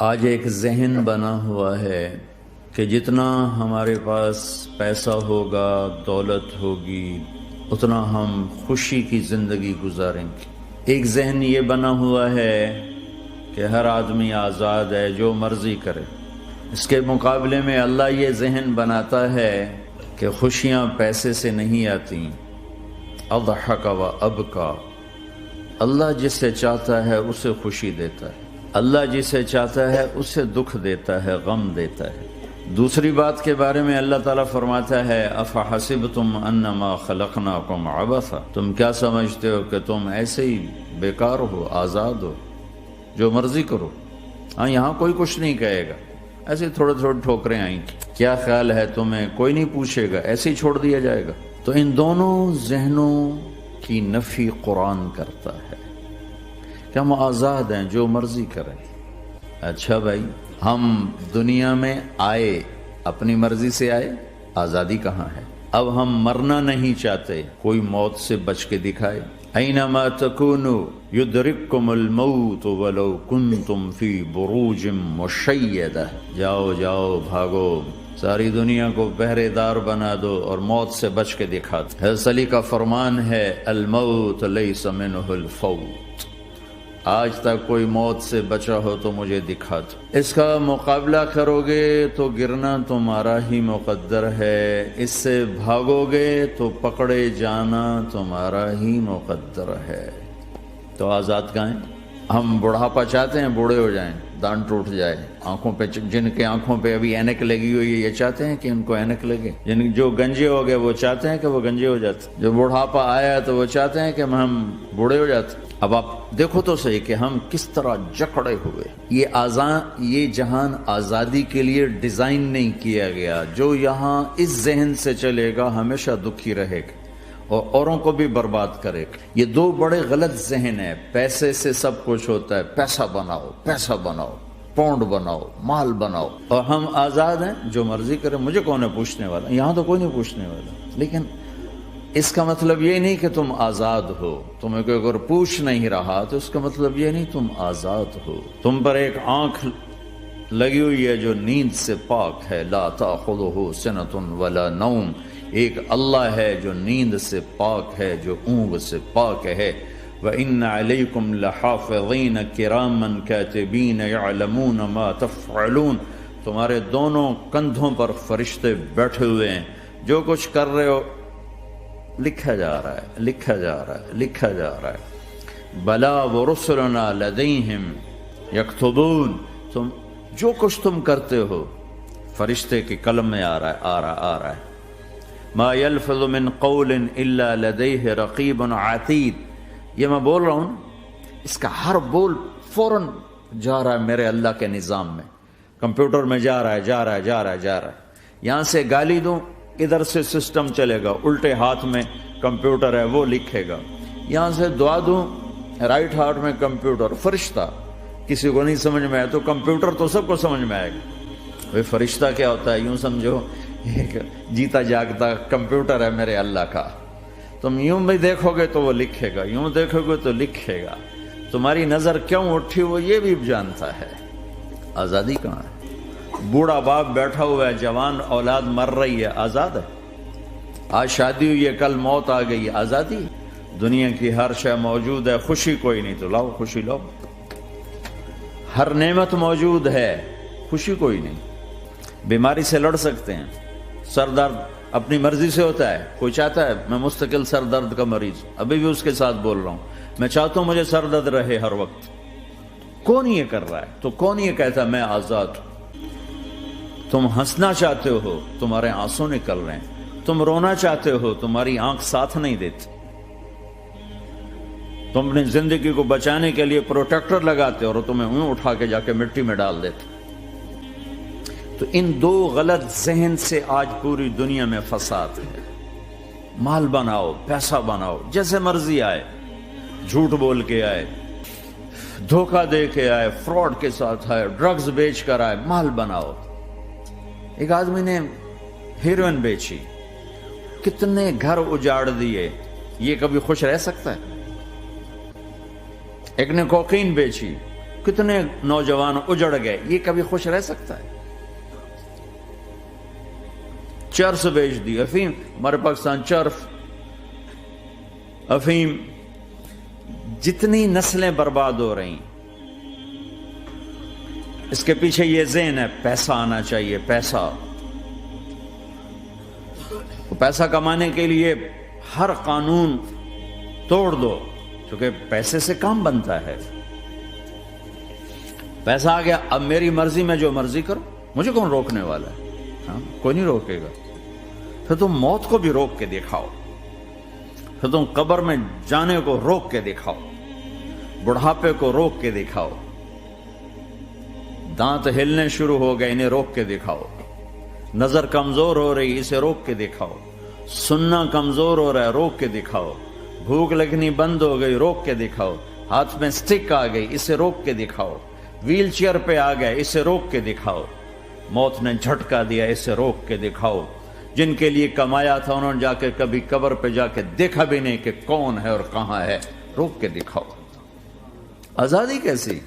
آج ایک ذہن بنا ہوا ہے کہ جتنا ہمارے پاس پیسہ ہوگا، دولت ہوگی، اتنا ہم خوشی کی زندگی گزاریں گے۔ ایک ذہن یہ بنا ہوا ہے کہ ہر آدمی آزاد ہے، جو مرضی کرے۔ اس کے مقابلے میں اللہ یہ ذہن بناتا ہے کہ خوشیاں پیسے سے نہیں آتی۔ اضحک و ابکا، اللہ جسے چاہتا ہے اسے خوشی دیتا ہے، اللہ جسے چاہتا ہے اسے دکھ دیتا ہے، غم دیتا ہے۔ دوسری بات کے بارے میں اللہ تعالیٰ فرماتا ہے افحسبتم انما خلقناکم عبثا، تم کیا سمجھتے ہو کہ تم ایسے ہی بیکار ہو، آزاد ہو، جو مرضی کرو۔ ہاں، یہاں کوئی کچھ نہیں کہے گا، ایسے تھوڑے تھوڑے ٹھوکریں آئیں گی۔ کیا خیال ہے تمہیں؟ کوئی نہیں پوچھے گا، ایسے ہی چھوڑ دیا جائے گا۔ تو ان دونوں ذہنوں کی نفی قرآن کرتا ہے کہ ہم آزاد ہیں، جو مرضی کریں۔ اچھا بھائی، ہم دنیا میں آئے اپنی مرضی سے آئے، آزادی کہاں ہے؟ اب ہم مرنا نہیں چاہتے، کوئی موت سے بچ کے دکھائے۔ اینما تکونوا یدرککم الموت ولو کنتم فی بروج مشیدہ، جاؤ جاؤ بھاگو، ساری دنیا کو پہرے دار بنا دو اور موت سے بچ کے دکھا دو۔ حضرت علی کا فرمان ہے الموت لیس منہ الفوت، آج تک کوئی موت سے بچا ہو تو مجھے دکھا دو۔ اس کا مقابلہ کرو گے تو گرنا تمہارا ہی مقدر ہے، اس سے بھاگو گے تو پکڑے جانا تمہارا ہی مقدر ہے۔ تو آزاد کہاں ہیں؟ ہم بڑھاپا چاہتے ہیں، بوڑھے ہو جائیں، دان ٹوٹ جائے، آنکھوں پہ، جن کے آنکھوں پہ ابھی اینک لگی ہوئی ہے یہ چاہتے ہیں کہ ان کو اینک لگے، جو گنجے ہو گئے وہ چاہتے ہیں کہ وہ گنجے ہو جاتے، جو بڑھاپا آیا تو وہ چاہتے ہیں کہ ہم بوڑھے ہو جاتے۔ اب آپ دیکھو تو صحیح کہ ہم کس طرح جکڑے ہوئے۔ یہ جہان آزادی کے لیے ڈیزائن نہیں کیا گیا۔ جو یہاں اس ذہن سے چلے گا ہمیشہ دکھی رہے گا اور اوروں کو بھی برباد کرے گا۔ یہ دو بڑے غلط ذہن ہیں۔ پیسے سے سب کچھ ہوتا ہے، پیسہ بناؤ، پیسہ بناؤ، پاؤنڈ بناؤ، مال بناؤ، اور ہم آزاد ہیں، جو مرضی کرے، مجھے کون ہے پوچھنے والا؟ یہاں تو کوئی نہیں پوچھنے والا۔ لیکن اس کا مطلب یہ نہیں کہ تم آزاد ہو۔ تمہیں کوئی اگر پوچھ نہیں رہا تو اس کا مطلب یہ نہیں تم آزاد ہو۔ تم پر ایک آنکھ لگی ہوئی ہے جو نیند سے پاک ہے، لا تأخذہ سنۃ ولا نوم، ایک اللہ ہے جو نیند سے پاک ہے، جو اونگ سے پاک ہے۔ وَإِنَّ عَلَيْكُمْ لَحَافِظِينَ كِرَامًا كَاتِبِينَ يَعْلَمُونَ مَا تَفْعَلُونَ، تمہارے دونوں کندھوں پر فرشتے بیٹھے ہوئے ہیں، جو کچھ کر رہے ہو لکھا جا رہا ہے، لکھا جا رہا ہے، لکھا جا رہا ہے۔ بلا وَرُسُلُنَا لَدَيْهِمْ يَكْتُبُونَ، تم جو کچھ تم کرتے ہو فرشتے کے قلم میں آ رہا ہے۔ ما يلفظ من قول الا لديه رقیب عتید، یہ میں بول رہا ہوں، اس کا ہر بول فوراً جا رہا ہے میرے اللہ کے نظام میں، کمپیوٹر میں جا رہا ہے، جا رہا ہے، جا رہا ہے، جا رہا ہے۔ یہاں سے گالی دوں، ادھر سے سسٹم چلے گا، الٹے ہاتھ میں کمپیوٹر ہے، وہ لکھے گا۔ یہاں سے دعا دوں، رائٹ ہاتھ میں کمپیوٹر، فرشتہ کسی کو نہیں سمجھ میں آیا تو کمپیوٹر تو سب کو سمجھ میں آئے گا۔ وہ فرشتہ کیا ہوتا ہے؟ یوں سمجھو ایک جیتا جاگتا کمپیوٹر ہے میرے اللہ کا۔ تم یوں بھی دیکھو گے تو وہ لکھے گا، یوں دیکھو گے تو لکھے گا۔ تمہاری نظر کیوں اٹھی وہ یہ بھی جانتا ہے۔ آزادی کہاں ہے؟ بوڑھا باپ بیٹھا ہوا ہے، جوان اولاد مر رہی ہے، آزاد ہے؟ آج شادی ہوئی ہے، کل موت آ گئی، آزادی ہے؟ دنیا کی ہر شے موجود ہے، خوشی کوئی نہیں تو لاؤ، خوشی لاؤ۔ ہر نعمت موجود ہے، خوشی کوئی نہیں۔ بیماری سے لڑ سکتے ہیں، سر درد اپنی مرضی سے ہوتا ہے۔ کوئی چاہتا ہے میں مستقل سر درد کا مریض، ابھی بھی اس کے ساتھ بول رہا ہوں، میں چاہتا ہوں مجھے سر درد رہے ہر وقت۔ کون یہ کر رہا ہے؟ تو کون یہ کہتا ہے میں آزاد ہوں؟ تم ہنسنا چاہتے ہو، تمہارے آنسو نکل رہے ہیں۔ تم رونا چاہتے ہو، تمہاری آنکھ ساتھ نہیں دیتی۔ تم اپنی زندگی کو بچانے کے لیے پروٹیکٹر لگاتے ہو اور تمہیں اون اٹھا کے جا کے مٹی میں ڈال دیتے۔ تو ان دو غلط ذہن سے آج پوری دنیا میں فساد ہے۔ مال بناؤ، پیسہ بناؤ، جیسے مرضی آئے، جھوٹ بول کے آئے، دھوکہ دے کے آئے، فراڈ کے ساتھ آئے، ڈرگز بیچ کر آئے، مال بناؤ۔ ایک آدمی نے ہیروئن بیچی، کتنے گھر اجاڑ دیے، یہ کبھی خوش رہ سکتا ہے؟ ایک نے کوکین بیچی، کتنے نوجوان اجڑ گئے، یہ کبھی خوش رہ سکتا ہے؟ چرس بیچ دی، افیم، ہمارے پاکستان چرس، افیم، جتنی نسلیں برباد ہو رہی، اس کے پیچھے یہ ذہن ہے پیسہ آنا چاہیے، پیسہ کمانے کے لیے ہر قانون توڑ دو، کیونکہ پیسے سے کام بنتا ہے۔ پیسہ آ گیا، اب میری مرضی میں جو مرضی کرو، مجھے کون روکنے والا ہے؟ ہاں، کوئی نہیں روکے گا۔ پھر تم موت کو بھی روک کے دکھاؤ، پھر تم قبر میں جانے کو روک کے دکھاؤ، بڑھاپے کو روک کے دکھاؤ، دانت ہلنے شروع ہو گئے، انہیں روک کے دکھاؤ، نظر کمزور ہو رہی، اسے روک کے دکھاؤ، سننا کمزور ہو رہا ہے، روک کے دکھاؤ، بھوک لگنی بند ہو گئی، روک کے دکھاؤ، ہاتھ میں سٹک آ گئی، اسے روک کے دکھاؤ، ویل چیئر پہ آ گئے، اسے روک کے دکھاؤ، موت نے جھٹکا دیا، اسے روک کے دکھاؤ۔ جن کے لیے کمایا تھا انہوں نے جا کے کبھی قبر پہ جا کے دیکھا بھی نہیں کہ کون ہے اور کہاں ہے، روک کے دکھاؤ۔ آزادی کیسی؟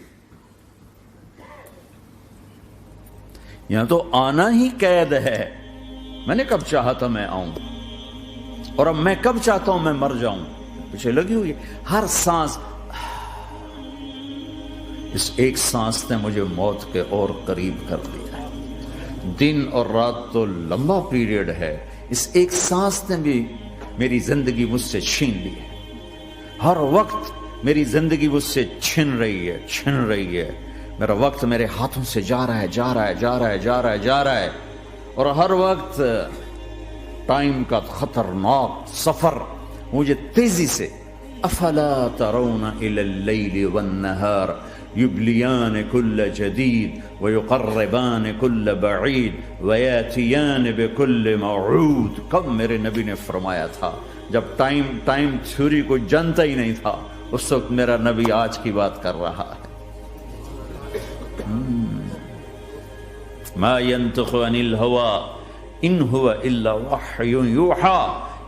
یہاں تو آنا ہی قید ہے۔ میں نے کب چاہا تھا میں آؤں، اور اب میں کب چاہتا ہوں میں مر جاؤں، پیچھے لگی ہوئی ہر سانس۔ اس ایک سانس نے مجھے موت کے اور قریب کر دیا ہے۔ دن اور رات تو لمبا پیریڈ ہے، اس ایک سانس نے بھی میری زندگی مجھ سے چھین لی ہے۔ ہر وقت میری زندگی مجھ سے چھن رہی ہے۔ میرا وقت میرے ہاتھوں سے جا رہا ہے، اور ہر وقت ٹائم کا خطرناک سفر مجھے تیزی سے۔ افلا ترون الى اللیل والنہار یبلیان کل جدید ویقربان کل بعید ویاتیان بکل موعود۔ کب میرے نبی نے فرمایا تھا؟ جب ٹائم تھیوری کو جانتا ہی نہیں تھا، اس وقت میرا نبی آج کی بات کر رہا ہے۔ ما ينطق عن الهوى ان هو الا وحی یوحی،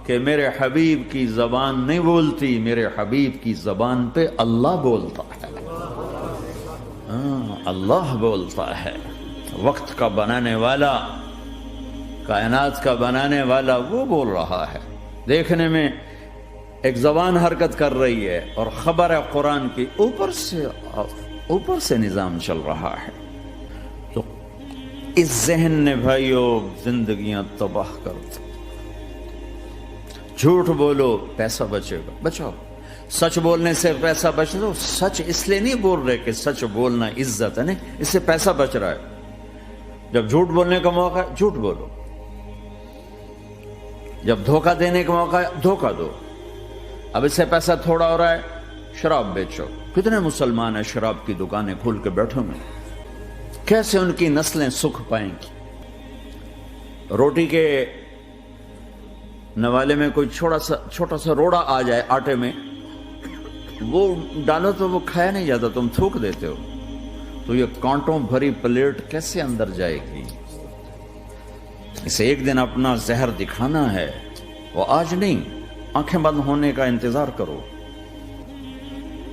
کہ میرے حبیب کی زبان نہیں بولتی، میرے حبیب کی زبان پہ اللہ بولتا ہے، اللہ بولتا ہے۔ وقت کا بنانے والا، کائنات کا بنانے والا وہ بول رہا ہے۔ دیکھنے میں ایک زبان حرکت کر رہی ہے اور خبر ہے قرآن کی، اوپر سے نظام چل رہا ہے۔ تو اس ذہن نے بھائیو زندگیاں تباہ کر دی۔ جھوٹ بولو پیسہ بچے گا، بچاؤ۔ سچ بولنے سے پیسہ بچ دو۔ سچ اس لیے نہیں بول رہے کہ سچ بولنا عزت ہے، نہیں، اس سے پیسہ بچ رہا ہے۔ جب جھوٹ بولنے کا موقع ہے جھوٹ بولو، جب دھوکہ دینے کا موقع ہے دھوکہ دو۔ اب اس سے پیسہ تھوڑا ہو رہا ہے، شراب بیچو۔ کتنے مسلمان ہیں شراب کی دکانیں کھول کے بیٹھے ہوئے، کیسے ان کی نسلیں سکھ پائیں گی؟ روٹی کے نوالے میں کوئی چھوٹا سا روڑا آ جائے آٹے میں، وہ ڈالو تو وہ کھایا نہیں جاتا، تم تھوک دیتے ہو، تو یہ کانٹوں بھری پلیٹ کیسے اندر جائے گی؟ اسے ایک دن اپنا زہر دکھانا ہے، وہ آج نہیں، آنکھیں بند ہونے کا انتظار کرو۔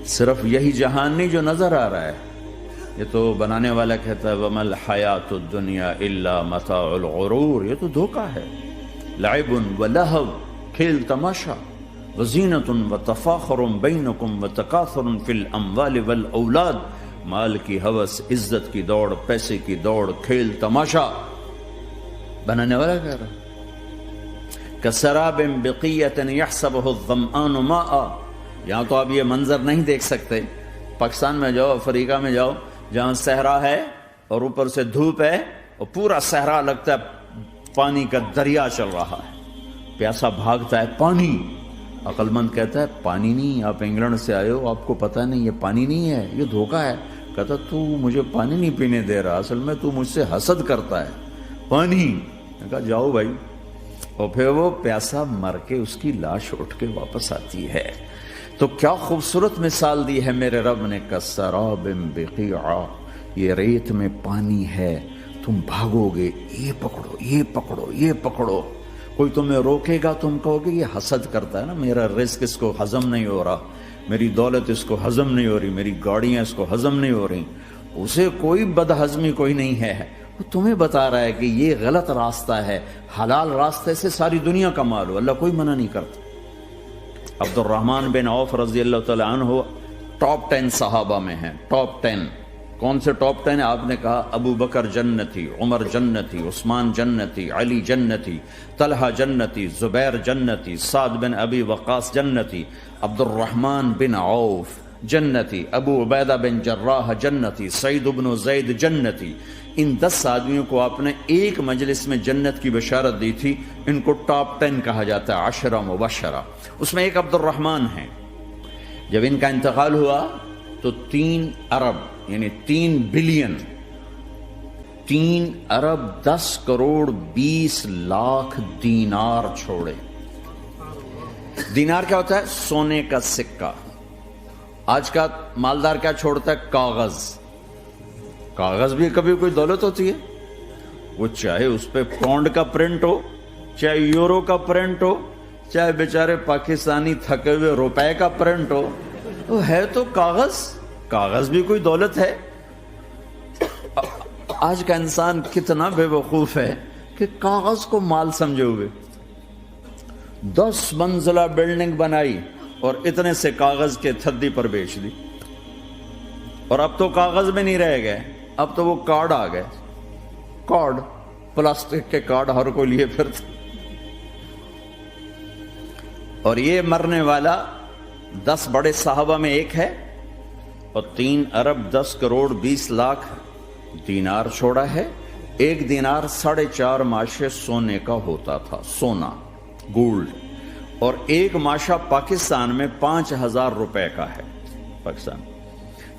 صرف یہی جہان نہیں جو نظر آ رہا ہے، یہ تو بنانے والا کہتا ہے وَمَا الْحَيَاةُ الدُّنْيَا إِلَّا مَتَاعُ الْغُرُورِ، یہ تو دھوکہ ہے۔ لعب ولہو، کھیل تماشا، وزینۃ وتفاخر بینکم وتکاثر فی الاموال والاولاد، مال کی ہوس، عزت کی دوڑ، پیسے کی دوڑ، کھیل تماشا۔ بنانے والا کہہ رہا کسراب بقیۃ یحسبہ الظمآن ماء۔ یہاں تو آپ یہ منظر نہیں دیکھ سکتے، پاکستان میں جاؤ، افریقہ میں جاؤ، جہاں صحرا ہے اور اوپر سے دھوپ ہے اور پورا صحرا لگتا ہے پانی کا دریا چل رہا ہے، پیاسا بھاگتا ہے پانی۔ عقل مند کہتا ہے پانی نہیں، آپ انگلینڈ سے آئے ہو، آپ کو پتہ نہیں یہ پانی نہیں ہے، یہ دھوکہ ہے۔ کہتا تو مجھے پانی نہیں پینے دے رہا، اصل میں تو مجھ سے حسد کرتا ہے، پانی۔ میں کہا جاؤ بھائی، اور پھر وہ پیاسا مر کے اس کی لاش اٹھ کے واپس آتی ہے۔ تو کیا خوبصورت مثال دی ہے میرے رب نے، کسراب بقیع، یہ ریت میں پانی ہے، تم بھاگو گے، یہ پکڑو، یہ پکڑو، یہ پکڑو، کوئی تمہیں روکے گا، تم کہو گے یہ حسد کرتا ہے نا، میرا رزق اس کو ہضم نہیں ہو رہا، میری دولت اس کو ہضم نہیں ہو رہی، میری گاڑیاں اس کو ہضم نہیں ہو رہی، اسے کوئی بدہضمی کوئی نہیں ہے، وہ تمہیں بتا رہا ہے کہ یہ غلط راستہ ہے، حلال راستے سے ساری دنیا کا مال ہو، اللہ کوئی منع نہیں کرتا۔ عبد الرحمن بن عوف رضی اللہ تعالی عنہ ٹاپ 10 صحابہ میں ہیں، ٹاپ 10۔ کون سے ٹاپ 10 ہیں؟ آپ نے کہا ابو بکر جنتی، عمر جنتی، عثمان جنتی، علی جنتی، طلحہ جنتی، زبیر جنتی، سعد بن ابی وقاص جنتی، عبد الرحمن بن عوف جنتی، ابو عبیدہ بن جراح جنتی، سعید بن زید جنتی۔ ان 10 آدمیوں کو آپ نے ایک مجلس میں جنت کی بشارت دی تھی، ان کو ٹاپ 10 کہا جاتا ہے، 10 مبشرہ۔ اس میں ایک عبد الرحمن ہیں۔ جب ان کا انتقال ہوا تو 3 ارب یعنی 3 بلین 3 ارب 10 کروڑ 20 لاکھ دینار چھوڑے۔ دینار کیا ہوتا ہے؟ سونے کا سکہ۔ آج کا مالدار کیا چھوڑتا ہے؟ کاغذ۔ کاغذ بھی کبھی کوئی دولت ہوتی ہے، وہ چاہے اس پہ پاؤنڈ کا پرنٹ ہو، چاہے یورو کا پرنٹ ہو، چاہے بیچارے پاکستانی تھکے ہوئے روپے کا پرنٹ ہو، وہ ہے تو کاغذ۔ کاغذ بھی کوئی دولت ہے۔ آج کا انسان کتنا بے وقوف ہے کہ کاغذ کو مال سمجھے ہوئے 10 منزلہ بلڈنگ بنائی اور اتنے سے کاغذ کے تھدی پر بیچ دی، اور اب تو کاغذ میں نہیں رہ گئے، اب تو وہ کارڈ آ گئے، کارڈ، پلاسٹک کے کارڈ ہر کوئی لیے پھرتا۔ اور یہ مرنے والا 10 بڑے صحابہ میں ایک ہے، اور 3 ارب 10 کروڑ 20 لاکھ دینار چھوڑا ہے۔ ایک دینار 4.5 ماشے سونے کا ہوتا تھا، سونا، گولڈ، اور ایک ماشا پاکستان میں 5,000 روپے کا ہے۔ پاکستان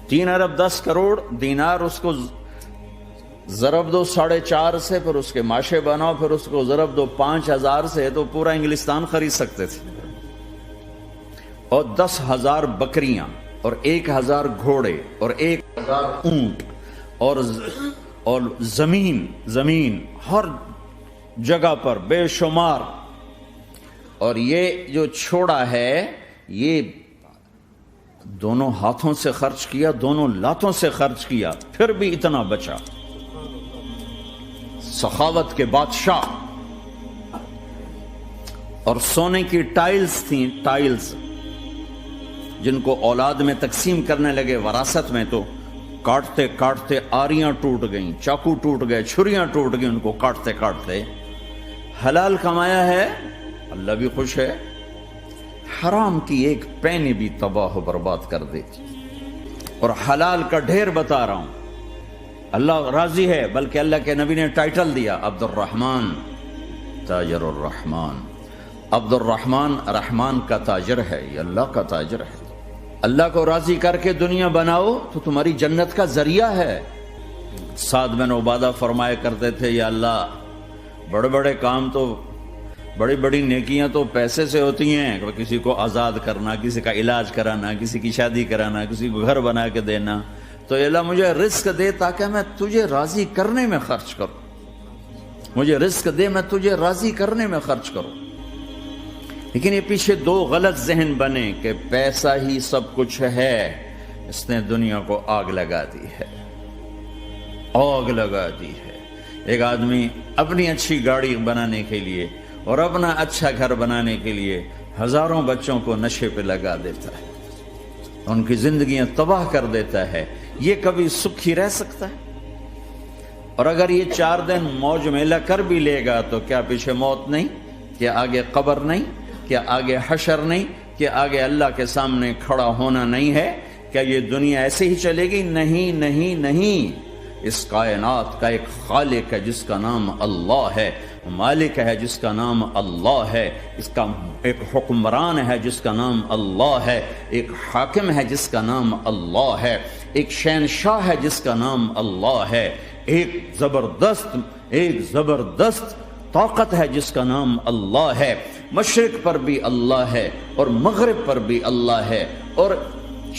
3 ارب 10 کروڑ دینار، اس کو ضرب دو 4.5 سے، پھر اس کے ماشے بناؤ، پھر اس کو ضرب دو 5,000 سے، تو پورا انگلستان خرید سکتے تھے۔ اور 10,000 بکریاں، اور 1,000 گھوڑے، اور 1,000 اونٹ، اور زمین ہر جگہ پر بے شمار۔ اور یہ جو چھوڑا ہے یہ دونوں ہاتھوں سے خرچ کیا، دونوں لاتوں سے خرچ کیا، پھر بھی اتنا بچا۔ سخاوت کے بادشاہ۔ اور سونے کی ٹائلز تھیں، ٹائلز، جن کو اولاد میں تقسیم کرنے لگے وراثت میں، تو کاٹتے کاٹتے آریاں ٹوٹ گئیں، چاقو ٹوٹ گئے، چھریاں ٹوٹ گئیں، ان کو کاٹتے کاٹتے۔ حلال کمایا ہے، اللہ بھی خوش ہے، حرام کی ایک پینی بھی تباہ و برباد کر دیتی۔ اور حلال کا ڈھیر بتا رہا ہوں، اللہ راضی ہے، بلکہ اللہ کے نبی نے ٹائٹل دیا عبد الرحمن تاجر الرحمن۔ عبد الرحمن رحمان کا تاجر ہے، یہ اللہ کا تاجر ہے۔ اللہ کو راضی کر کے دنیا بناؤ تو تمہاری جنت کا ذریعہ ہے۔ سعد بن عبادہ فرمایا کرتے تھے، یا اللہ بڑے بڑے کام تو، بڑی بڑی نیکیاں تو پیسے سے ہوتی ہیں، کسی کو آزاد کرنا، کسی کا علاج کرانا، کسی کی شادی کرانا، کسی کو گھر بنا کے دینا، تو اللہ مجھے رزق دے تاکہ میں تجھے راضی کرنے میں خرچ کروں، مجھے رزق دے میں تجھے راضی کرنے میں خرچ کروں۔ لیکن یہ پیچھے 2 غلط ذہن بنے کہ پیسہ ہی سب کچھ ہے، اس نے دنیا کو آگ لگا دی ہے، آگ لگا دی ہے۔ ایک آدمی اپنی اچھی گاڑی بنانے کے لیے اور اپنا اچھا گھر بنانے کے لیے ہزاروں بچوں کو نشے پہ لگا دیتا ہے، ان کی زندگیاں تباہ کر دیتا ہے۔ یہ کبھی سکھی رہ سکتا ہے؟ اور اگر یہ 4 دن موج میلہ کر بھی لے گا تو کیا پیچھے موت نہیں؟ کیا آگے قبر نہیں؟ کیا آگے حشر نہیں؟ کیا آگے اللہ کے سامنے کھڑا ہونا نہیں ہے؟ کیا یہ دنیا ایسے ہی چلے گی؟ نہیں نہیں نہیں، اس کائنات کا ایک خالق ہے جس کا نام اللہ ہے، مالک ہے جس کا نام اللہ ہے، اس کا ایک حکمران ہے جس کا نام اللہ ہے، ایک حاکم ہے جس کا نام اللہ ہے، ایک شہنشاہ ہے جس کا نام اللہ ہے، ایک زبردست طاقت ہے جس کا نام اللہ ہے۔ مشرق پر بھی اللہ ہے، اور مغرب پر بھی اللہ ہے، اور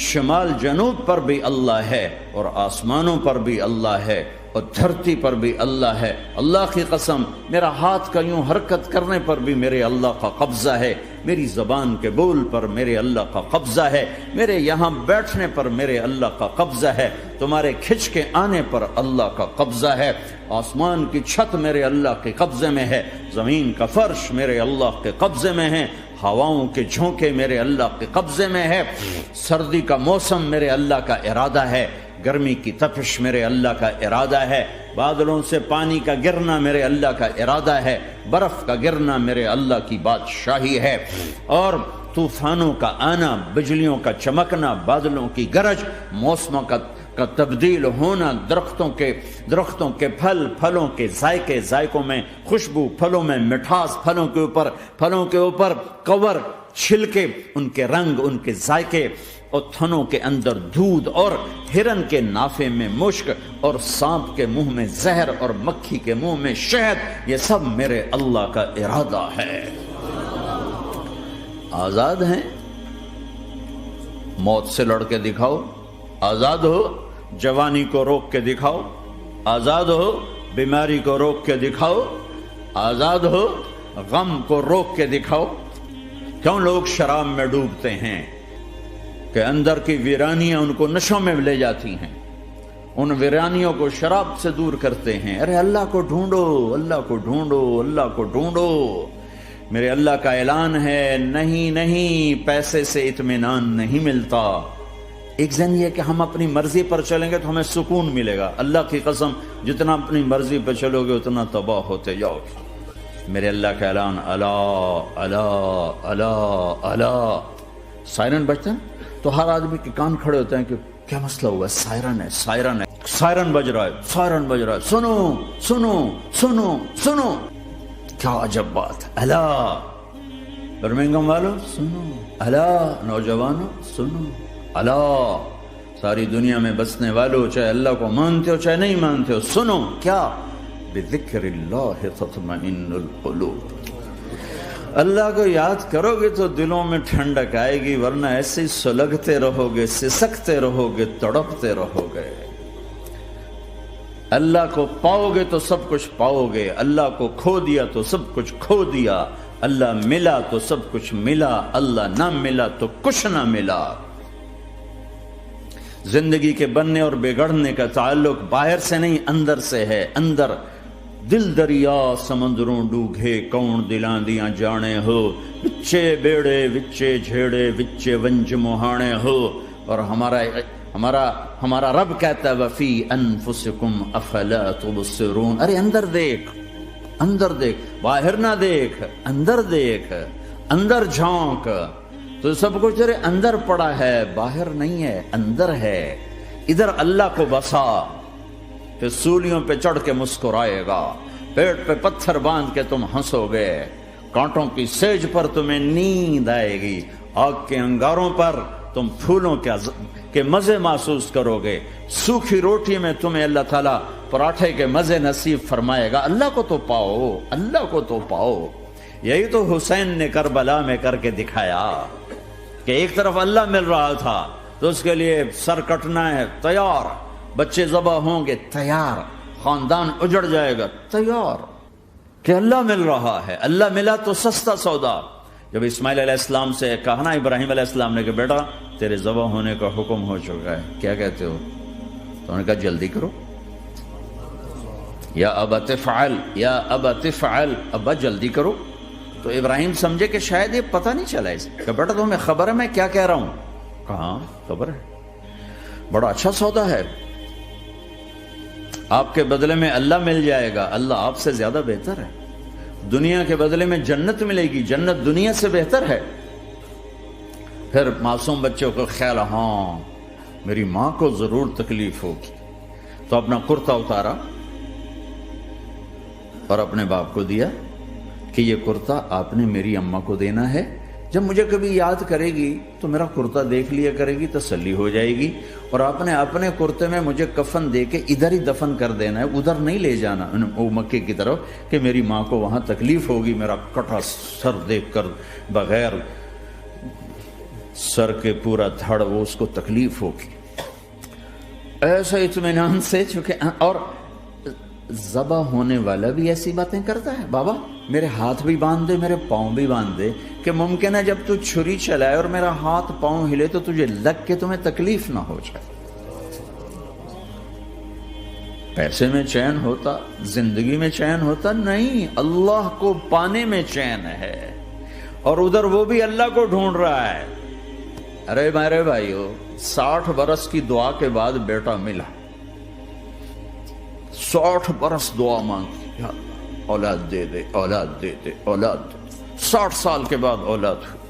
شمال جنوب پر بھی اللہ ہے، اور آسمانوں پر بھی اللہ ہے، اور دھرتی پر بھی اللہ ہے. اللہ کی قسم میرا ہاتھ کا یوں حرکت کرنے پر بھی میرے اللہ کا قبضہ ہے, میری زبان کے بول پر میرے اللہ کا قبضہ ہے, میرے یہاں بیٹھنے پر میرے اللہ کا قبضہ ہے, تمہارے کھچ کے آنے پر اللہ کا قبضہ ہے, آسمان کی چھت میرے اللہ کے قبضے میں ہے, زمین کا فرش میرے اللہ کے قبضے میں ہے, ہواؤں کے جھونکے میرے اللہ کے قبضے میں ہے, سردی کا موسم میرے اللہ کا ارادہ ہے, گرمی کی تپش میرے اللہ کا ارادہ ہے, بادلوں سے پانی کا گرنا میرے اللہ کا ارادہ ہے, برف کا گرنا میرے اللہ کی بادشاہی ہے, اور طوفانوں کا آنا, بجلیوں کا چمکنا, بادلوں کی گرج, موسموں کا تبدیل ہونا, درختوں کے پھلوں کے ذائقوں میں خوشبو, پھلوں میں مٹھاس, پھلوں کے اوپر کور, چھلکے, ان کے رنگ, ان کے ذائقے, اور تھنوں کے اندر دودھ, اور ہرن کے نافے میں مشک, اور سانپ کے منہ میں زہر, اور مکھی کے منہ میں شہد, یہ سب میرے اللہ کا ارادہ ہے. آزاد ہیں, موت سے لڑ کے دکھاؤ, آزاد ہو, جوانی کو روک کے دکھاؤ, آزاد ہو, بیماری کو روک کے دکھاؤ, آزاد ہو, غم کو روک کے دکھاؤ. کیوں لوگ شراب میں ڈوبتے ہیں؟ کہ اندر کی ویرانیاں ان کو نشوں میں لے جاتی ہیں, ان ویرانیوں کو شراب سے دور کرتے ہیں. ارے اللہ کو ڈھونڈو, اللہ کو ڈھونڈو, اللہ کو ڈھونڈو. میرے اللہ کا اعلان ہے, نہیں, پیسے سے اطمینان نہیں ملتا. ایک ذہن یہ کہ ہم اپنی مرضی پر چلیں گے تو ہمیں سکون ملے گا. اللہ کی قسم جتنا اپنی مرضی پر چلو گے اتنا تباہ ہوتے جاؤ گے. میرے اللہ کا اعلان, اللہ اللہ اللہ اللہ. سائرن بجتا ہے تو ہر آدمی کے کان کھڑے ہوتے ہیں کہ کیا مسئلہ ہوا ہے, سائرن بج رہا ہے, سنو, کیا عجب بات. اللہ برمنگم والوں سنو, اللہ نوجوانوں سنو, اللہ ساری دنیا میں بسنے والوں, چاہے اللہ کو مانتے ہو چاہے نہیں مانتے ہو, سنو. کیا؟ بذکر اللہ تطمئن القلوب. اللہ کو یاد کرو گے تو دلوں میں ٹھنڈک آئے گی, ورنہ ایسے ہی سلگتے رہو گے, سسکتے رہو گے, تڑپتے رہو گے. اللہ کو پاؤ گے تو سب کچھ پاؤ گے, اللہ کو کھو دیا تو سب کچھ کھو دیا, اللہ ملا تو سب کچھ ملا, اللہ نہ ملا تو کچھ نہ ملا. زندگی کے بننے اور بگڑنے کا تعلق باہر سے نہیں اندر سے ہے. اندر دل دریا سمندروں ڈوگے, کون دلاں دیاں جانے ہو, وچے بیڑے وچے جھیڑے وچے ونج مہانے ہو. اور ہمارا رب کہتا ہے وفی انفسکم افلا تبصرون. ارے اندر دیکھ, باہر نہ دیکھ, اندر جھونک. تو سب کچھ تیرے اندر پڑا ہے, باہر نہیں ہے, اندر ہے. ادھر اللہ کو بسا, پھر سولیوں پہ چڑھ کے مسکرائے گا, پیٹ پہ پتھر باندھ کے تم ہنسو گے, کانٹوں کی سیج پر تمہیں نیند آئے گی, آگ کے انگاروں پر تم پھولوں کے مزے محسوس کرو گے, سوکھی روٹی میں تمہیں اللہ تعالیٰ پراٹھے کے مزے نصیب فرمائے گا. اللہ کو تو پاؤ. یہی تو حسین نے کربلا میں کر کے دکھایا کہ ایک طرف اللہ مل رہا تھا تو اس کے لیے سر کٹنا ہے, تیار, بچے ذبح ہوں گے, تیار, خاندان اجڑ جائے گا, تیار, کہ اللہ مل رہا ہے. اللہ ملا تو سستا سودا. جب اسماعیل علیہ السلام سے کہا نا ابراہیم علیہ السلام نے کہ بیٹا تیرے ذبح ہونے کا حکم ہو چکا ہے, کیا کہتے ہو؟ تو انہوں نے کہا جلدی کرو. یا ابا تفعل, ابا جلدی کرو. تو ابراہیم سمجھے کہ شاید یہ پتہ نہیں چلا اسے, کہ بیٹا تمہیں خبر ہے میں کیا کہہ رہا ہوں؟ کہاں خبر ہے, بڑا اچھا سودا ہے, آپ کے بدلے میں اللہ مل جائے گا, اللہ آپ سے زیادہ بہتر ہے. دنیا کے بدلے میں جنت ملے گی, جنت دنیا سے بہتر ہے. پھر معصوم بچوں کو خیال, ہاں میری ماں کو ضرور تکلیف ہوگی, تو اپنا کرتا اتارا اور اپنے باپ کو دیا کہ یہ کرتا آپ نے میری اماں کو دینا ہے, جب مجھے کبھی یاد کرے گی تو میرا کرتا دیکھ لیا کرے گی, تسلی ہو جائے گی, اور آپ نے اپنے کرتے میں مجھے کفن دے کے ادھر ہی دفن کر دینا ہے, ادھر نہیں لے جانا وہ مکے کی طرف کہ میری ماں کو وہاں تکلیف ہوگی, میرا کٹا سر دیکھ کر بغیر سر کے پورا دھڑ وہ اس کو تکلیف ہوگی. ایسا اطمینان سے, چونکہ اور ذبح ہونے والا بھی ایسی باتیں کرتا ہے؟ بابا میرے ہاتھ بھی باندھ دے، میرے پاؤں بھی باندھ دے، کہ ممکن ہے جب تو چھری چلائے اور میرا ہاتھ پاؤں ہلے تو تجھے لگ کے تمہیں تکلیف نہ ہو جائے۔ پیسے میں چین ہوتا، زندگی میں چین ہوتا نہیں، اللہ کو پانے میں چین ہے، اور ادھر وہ بھی اللہ کو ڈھونڈ رہا ہے۔ ارے میرے بھائیو، 60 برس کی دعا کے بعد بیٹا ملا، 60 برس دعا مانگی، یا اللہ اولاد دے دے، اولاد دے دے، اولاد دے دے، 60 سال کے بعد اولاد ہوئی،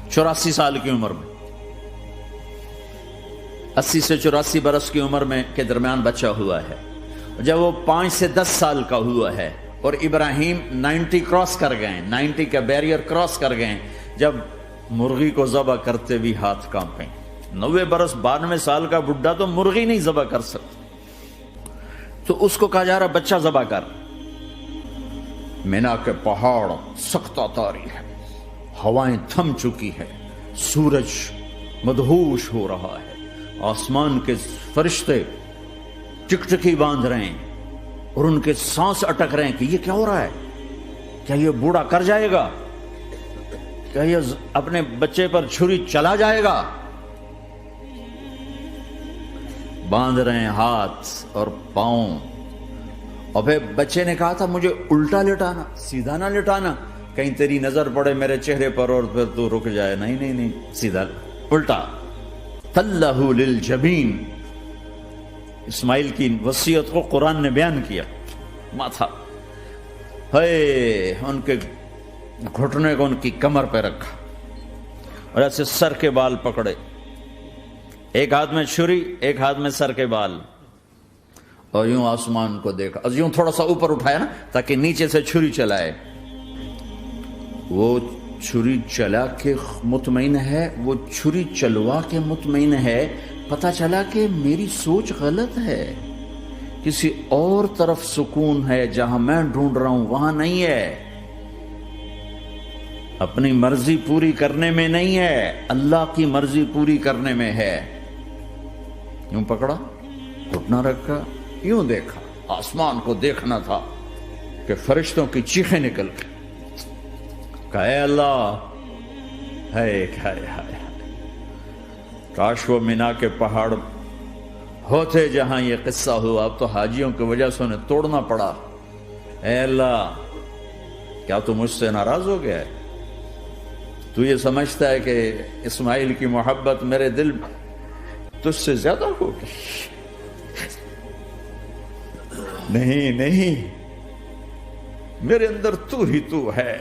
84 سال کی عمر میں، 80 سے 84 برس کی عمر میں کے درمیان بچہ ہوا ہے۔ جب وہ 5 سے 10 سال کا ہوا ہے اور ابراہیم 90 کراس کر گئے، 90 کا بیریئر کراس کر گئے، جب مرغی کو ذبح کرتے بھی ہاتھ کانپیں۔ 90 برس 92 سال کا بڈھا تو مرغی نہیں ذبح کر سکتا، تو اس کو کہا جا رہا بچہ ذبح کر۔ مینا کے پہاڑ سختہ تاری ہے، ہوائیں تھم چکی ہے، سورج مدہوش ہو رہا ہے، آسمان کے فرشتے ٹکٹکی باندھ رہے ہیں اور ان کے سانس اٹک رہے ہیں کہ یہ کیا ہو رہا ہے؟ کیا یہ بوڑھا کر جائے گا؟ کیا یہ اپنے بچے پر چھری چلا جائے گا؟ باندھ رہے ہیں ہاتھ اور پاؤں، اور پھر بچے نے کہا تھا مجھے الٹا لٹانا، سیدھا نہ لٹانا، کہیں تیری نظر پڑے میرے چہرے پر اور پھر تو رک جائے۔ نہیں نہیں نہیں، سیدھا الٹا۔ تَلَّهُ لِلْجَبِينِ، اسماعیل کی وصیت کو قرآن نے بیان کیا۔ ماتھا ہے ان کے گھٹنے کو ان کی کمر پہ رکھا اور ایسے سر کے بال پکڑے، ایک ہاتھ میں چھری، ایک ہاتھ میں سر کے بال، اور یوں آسمان کو دیکھا، اور یوں تھوڑا سا اوپر اٹھایا نا تاکہ نیچے سے چھری چلائے۔ وہ چھری چلا کے مطمئن ہے، وہ چھری چلوا کے مطمئن ہے، پتہ چلا کہ میری سوچ غلط ہے، کسی اور طرف سکون ہے، جہاں میں ڈھونڈ رہا ہوں وہاں نہیں ہے، اپنی مرضی پوری کرنے میں نہیں ہے، اللہ کی مرضی پوری کرنے میں ہے۔ یوں پکڑا، گھٹنا رکھا، یوں دیکھا، آسمان کو دیکھنا تھا کہ فرشتوں کی چیخیں نکل گئی، کہا اے اللہ، ہے کاش وہ مینا کے پہاڑ ہوتے جہاں یہ قصہ ہوا، اب تو حاجیوں کی وجہ سے انہیں توڑنا پڑا۔ اے اللہ، کیا تو مجھ سے ناراض ہو گیا ہے؟ تو یہ سمجھتا ہے کہ اسماعیل کی محبت میرے دل تجھ سے زیادہ ہوگی؟ نہیں نہیں، میرے اندر تو ہی تو ہے،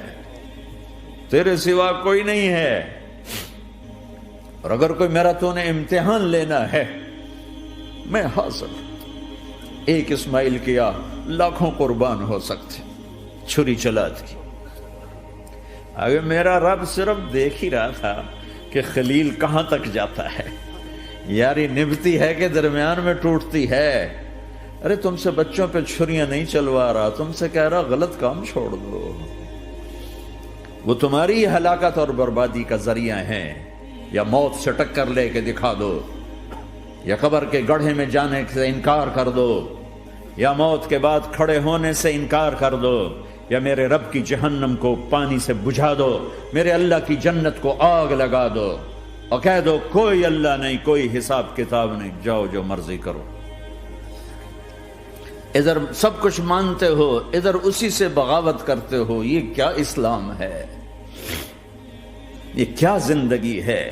تیرے سوا کوئی نہیں ہے، اور اگر کوئی میرا تو نے امتحان لینا ہے میں حاضر۔ ایک اسماعیل کیا لاکھوں قربان ہو سکتے، چھری چلا دی۔ اگر میرا رب صرف دیکھ ہی رہا تھا کہ خلیل کہاں تک جاتا ہے، یاری نبھتی ہے کہ درمیان میں ٹوٹتی ہے۔ ارے تم سے بچوں پہ چھریاں نہیں چلوا رہا، تم سے کہہ رہا غلط کام چھوڑ دو، وہ تمہاری ہلاکت اور بربادی کا ذریعہ ہیں، یا موت سے ٹکر لے کے دکھا دو، یا قبر کے گڑھے میں جانے سے انکار کر دو، یا موت کے بعد کھڑے ہونے سے انکار کر دو، یا میرے رب کی جہنم کو پانی سے بجھا دو، میرے اللہ کی جنت کو آگ لگا دو، اور کہہ دو کوئی اللہ نہیں، کوئی حساب کتاب نہیں، جاؤ جو مرضی کرو۔ ادھر سب کچھ مانتے ہو، ادھر اسی سے بغاوت کرتے ہو، یہ کیا اسلام ہے؟ یہ کیا زندگی ہے؟